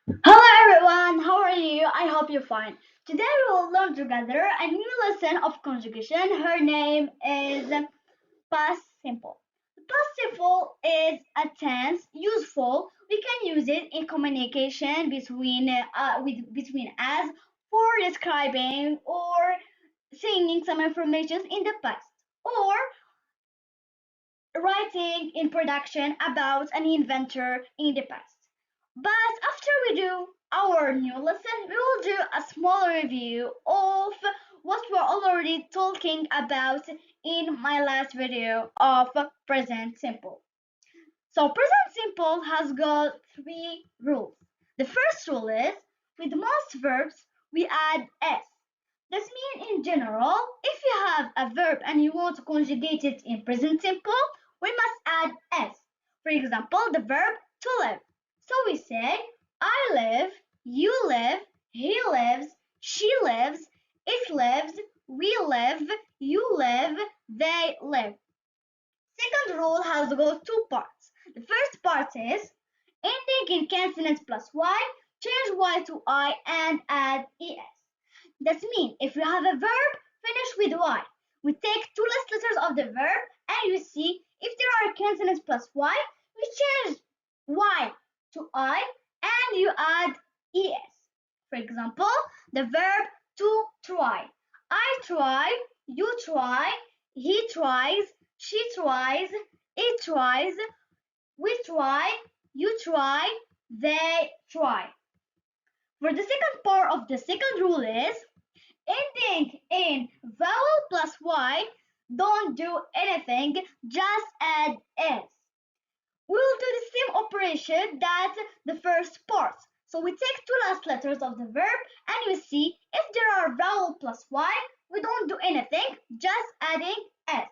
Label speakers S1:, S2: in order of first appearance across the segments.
S1: Hello everyone, how are you? I hope you're fine. Today we will learn together a new lesson of conjugation. Her name is past simple. Past simple is a tense useful. We can use it in communication between us for describing or saying some information in the past or writing in production about an inventor in the past. But after we do our new lesson, we will do a small review of what we're already talking about in my last video of present simple. So present simple has got three rules. The first rule is with most verbs we add s. This means in general, if you have a verb and you want to conjugate it in present simple, we must add s. For example, the verb to live. So we say I live, you live, he lives, she lives, it lives, we live, you live, they live. Second rule has got two parts. The first part is ending in consonant plus y, change y to I and add es. That means if you have a verb, finish with y. We take two last letters of the verb and you see if there are consonants plus y, we change y to I and you add es. For example, the verb to try. I try, you try, he tries, she tries, it tries, we try, you try, they try. For the second part of the second rule is ending in vowel plus y, don't do anything, just add s. We will do the same operation that the first part. So we take two last letters of the verb and we see if there are vowel plus y, we don't do anything, just adding s.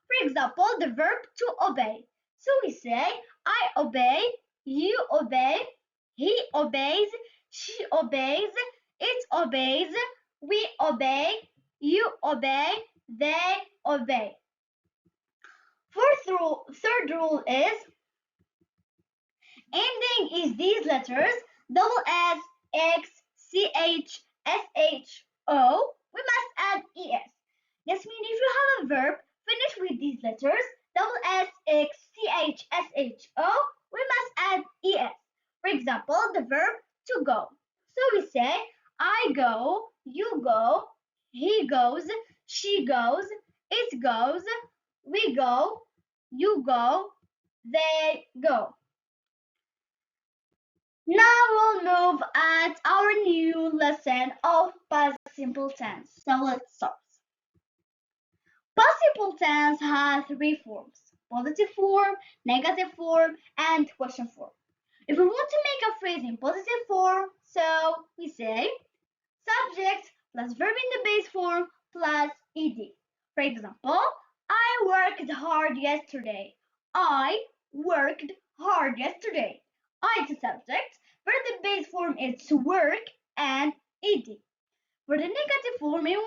S1: For example, the verb to obey. So we say, I obey, you obey, he obeys, she obeys, it obeys, we obey, you obey, they obey. Third rule is ending is these letters double S, X, CH, SH, O. We must add ES. This means if you have a verb finished with these letters double S, X, CH, SH, O, we must add ES. For example, the verb to go. So we say I go, you go, he goes, she goes, it goes, we go, you go, they go. Now we'll move at our new lesson of past simple tense. So let's start. Past simple tense has three forms: positive form, negative form, and question form. If we want to make a phrase in positive form, so we say subject plus verb in the base form plus ed. For example, I worked hard yesterday. I worked hard yesterday. I is the subject, but the base form is to work and ed. For the negative form, if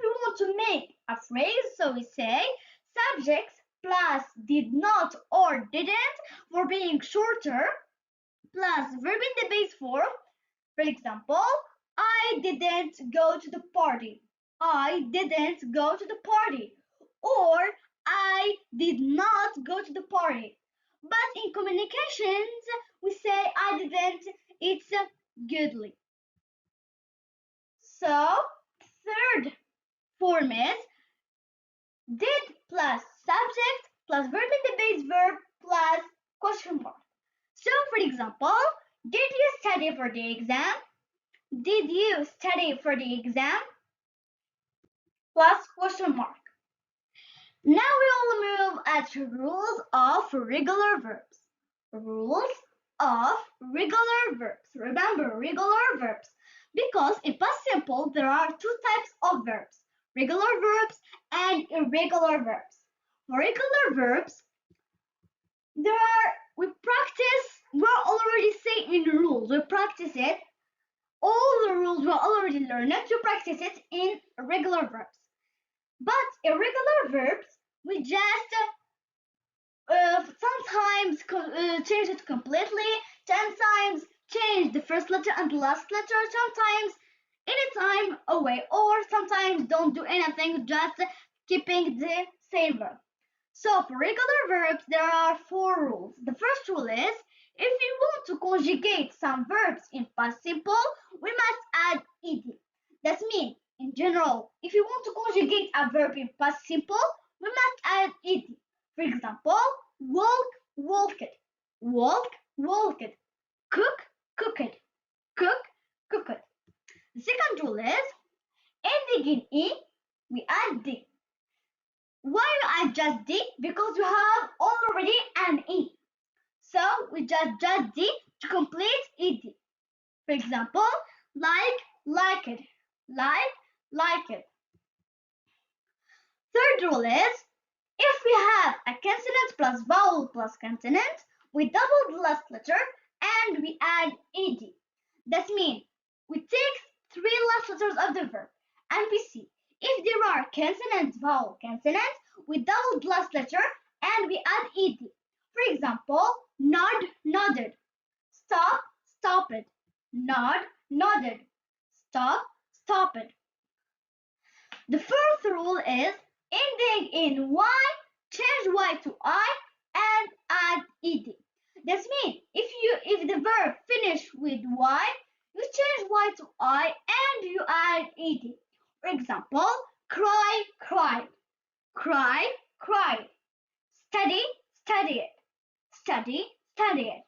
S1: we want to make a phrase, so we say subject plus did not or didn't for being shorter plus verb in the base form. For example, I didn't go to the party. I didn't go to the party. Or I did not go to the party. But in communications, we say I didn't. It's goodly. So, third form is did plus subject plus verb in the base verb plus question mark. So, for example, did you study for the exam? Did you study for the exam? Plus question mark. Now we will move at rules of regular verbs. Rules of regular verbs. Remember regular verbs because in past simple there are two types of verbs: regular verbs and irregular verbs. For regular verbs, we're already saying in rules. We practice it. All the rules we already learned to practice it in regular verbs. But irregular verbs, we just sometimes change it completely, sometimes change change the first letter and the last letter, sometimes anytime away, or sometimes don't do anything, just keeping the same verb. So for regular verbs, there are 4 rules. The first rule is, if we want to conjugate some verbs in past simple, we must add ed. That means, in general, if you want to conjugate a verb in past simple, we must add ed. For example, walk, walked, walk, walked, cook, cooked, cook, cooked. The second rule is, ending in e, we add d. Why you add just d? Because you have already an e. So we just d to complete ed. For example, like it, like it. Third rule is, if we have a consonant plus vowel plus consonant, we double the last letter and we add ed. That means we take 3 last letters of the verb and we see if there are consonant, vowel, consonant, we double the last letter and we add ed. For example, nod, nodded, stop, stopped, nod, nodded, stop, stopped. The fourth rule is, ending in y, change y to I and add ed. That means if the verb finish with y, you change y to I and you add ed. For example, cry, cried, cry, cried, study, studied, study, studied.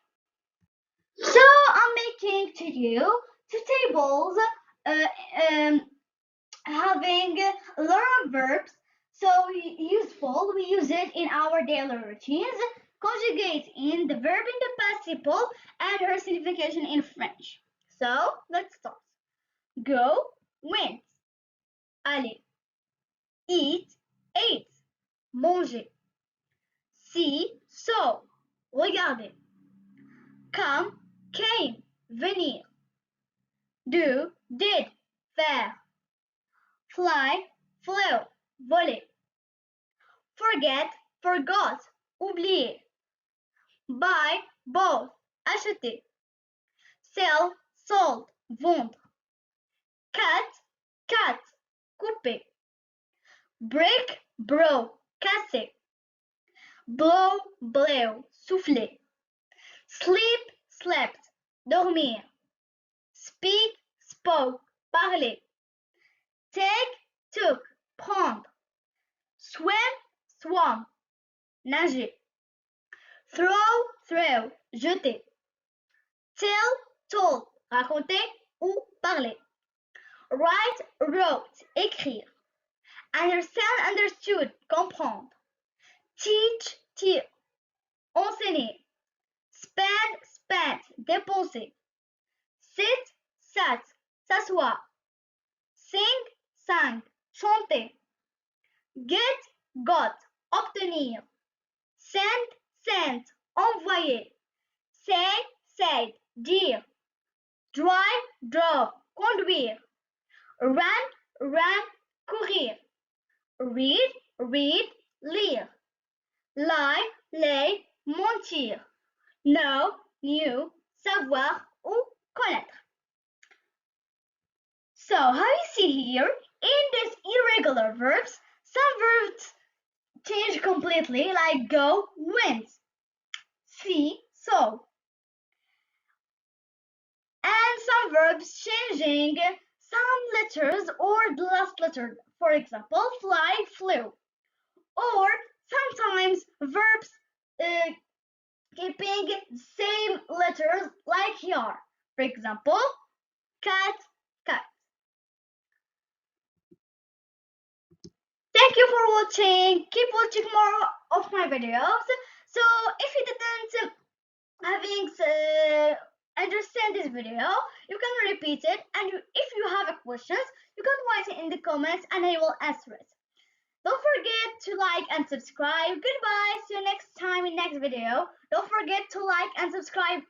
S1: So I'm making to you 2 tables having a lot of verbs, so useful. We use it in our daily routines. Conjugate in the verb in the participle and her signification in French. So let's start. Go, went. Aller. Eat, ate. Manger. See, saw. Regarder. Come, came. Venir. Do, did. Faire. Fly, flew. Voler. Forget, forgot, oublier. Buy, bought, acheter. Sell, sold, vendre. Cut, cut, couper. Break, broke, casser. Blow, blew, souffler. Sleep, slept, dormir. Speak, spoke, parler. Take, took, prendre. Swim, swam, nager. Throw, throw, jeter. Tell, told, raconter ou parler. Write, wrote, écrire. Understand, understood, comprendre. Teach, teach, enseigner. Spend, spent, dépenser. Sit, sat, s'asseoir. Sing, sang, chanter. Get, got, obtenir. Send, sent, envoyer. Say, said, dire. Drive, drove, conduire. Run, ran, courir. Read, read, lire. Lie, lay, mentir. Know, knew, savoir ou connaître. So, how you see here, in these irregular verbs, some verbs change completely, like go, went, see, saw. And some verbs changing some letters or the last letter. For example, fly, flew. Or sometimes verbs keeping same letters like here. For example, cat, cat. Thank you for watching. Keep watching more of my videos. So if you didn't having understand this video, you can repeat it, and if you have questions, you can write it in the comments and I will answer it. Don't forget to like and subscribe. Goodbye. See you next time in next video. Don't forget to like and subscribe